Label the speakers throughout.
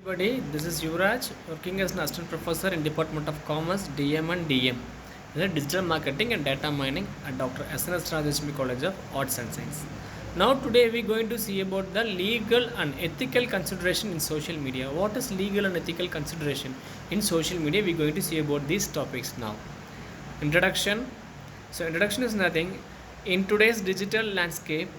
Speaker 1: Everybody, this is Yuvraj working as an assistant professor in Department of Commerce, DM and DM, Digital Marketing and Data Mining at Dr. SNS College of Arts and Science. Now today we are going to see about the legal and ethical consideration in social media. What is legal and ethical consideration in social media? We are going to see about these topics now. Introduction. So introduction is nothing. In today's digital landscape,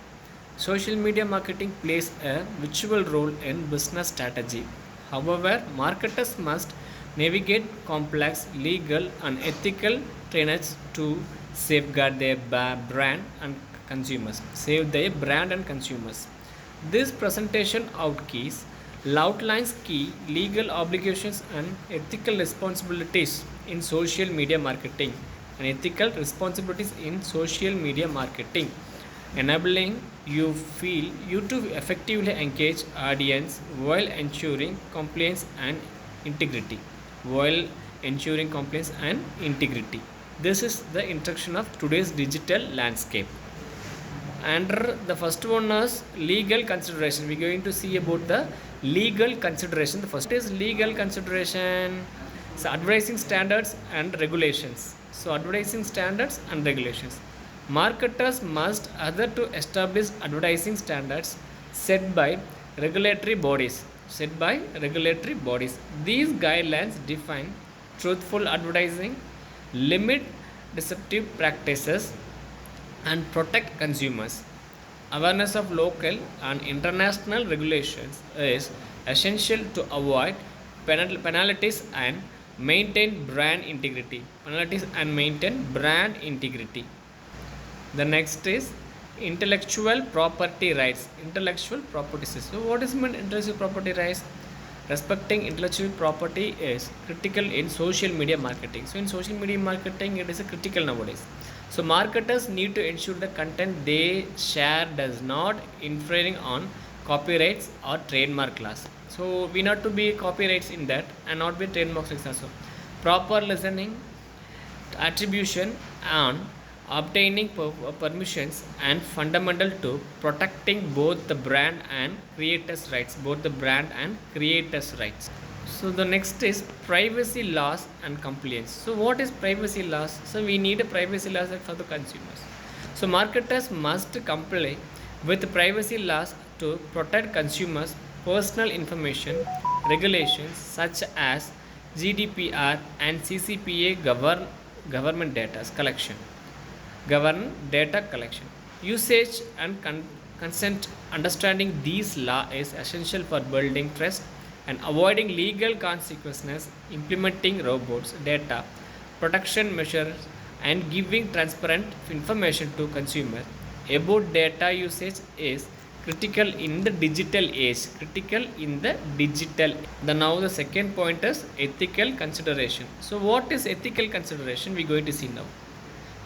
Speaker 1: social media marketing plays a virtual role in business strategy. However, marketers must navigate complex legal and ethical tenets to safeguard their brand and consumers. Save their brand and consumers. This presentation outlines key legal obligations and ethical responsibilities in social media marketing and ethical responsibilities in social media marketing, enabling you to effectively engage audience while ensuring compliance and integrity. While ensuring compliance and integrity. This is the introduction of today's digital landscape. Under the first one is legal consideration. We're going to see about the legal consideration. The first is legal consideration. So advertising standards and regulations. So advertising standards and regulations. Marketers must adhere to establish advertising standards set by regulatory bodies. These guidelines define truthful advertising, limit deceptive practices, and protect consumers. Awareness of local and international regulations is essential to avoid penalties and maintain brand integrity. The next is intellectual property rights. So what is meant intellectual property rights? Respecting intellectual property is critical in social media marketing. So in social media marketing, it is a critical nowadays. So marketers need to ensure the content they share does not infringe on copyrights or trademark laws. So we not to be copyrights in that and not be trademarks also. Proper listening, attribution, and obtaining permissions and fundamental to protecting both the brand and creators rights. So the next is privacy laws and compliance. So what is privacy laws? So we need a privacy laws for the consumers. So marketers must comply with privacy laws to protect consumers personal information. Regulations such as GDPR and CCPA government data collection usage and consent. Understanding these law is essential for building trust and avoiding legal consequences. Implementing robots data protection measures and giving transparent information to consumers about data usage is critical in the digital age. Now the second point is ethical consideration. So what is ethical consideration? We're going to see now.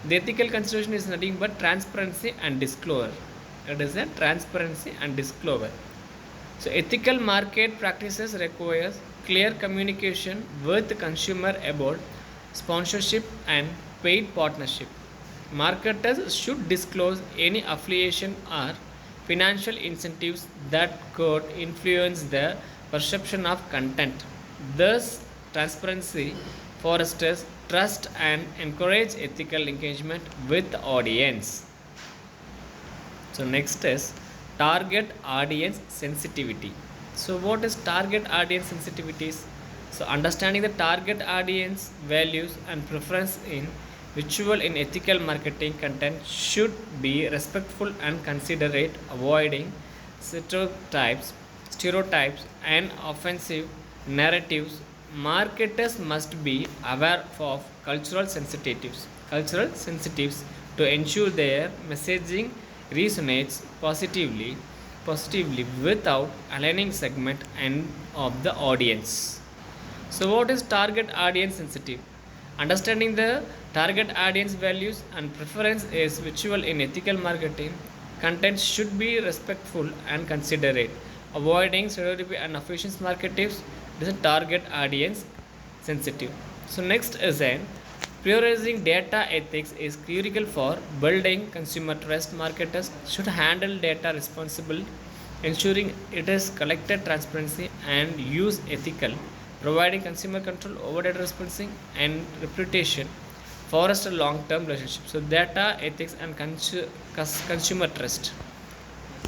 Speaker 1: The ethical consideration is nothing but transparency and disclosure. It is a transparency and disclosure. So ethical market practices requires clear communication with the consumer about sponsorship and paid partnership. Marketers should disclose any affiliation or financial incentives that could influence the perception of content. Thus, transparency fosters trust and encourage ethical engagement with the audience. So next is target audience sensitivity. So what is target audience sensitivities? So understanding the target audience values and preference in visual in ethical marketing content should be respectful and considerate, avoiding stereotypes and offensive narratives. Marketers must be aware of cultural sensitives to ensure their messaging resonates positively without aligning segment and of the audience. So what is target audience sensitive? Understanding the target audience values and preference is visual in ethical marketing. Content should be respectful and considerate, avoiding stereotype and offensive marketives. This is target audience sensitive. So next is a prioritizing data ethics is critical for building consumer trust. Marketers should handle data responsibly ensuring it is collected transparency and use ethical, providing consumer control over data transparency and reputation for us a long-term relationship. So data ethics and consumer trust.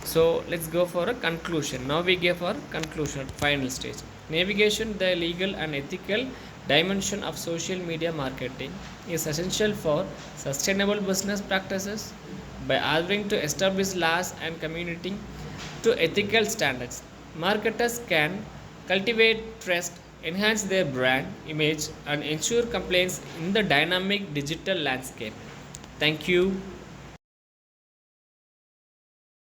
Speaker 1: So let's go for a conclusion. Now we give our conclusion, final stage. Navigation, the legal and ethical dimension of social media marketing is essential for sustainable business practices by adhering to established laws and communicating to ethical standards. Marketers can cultivate trust, enhance their brand image, and ensure compliance in the dynamic digital landscape. Thank you.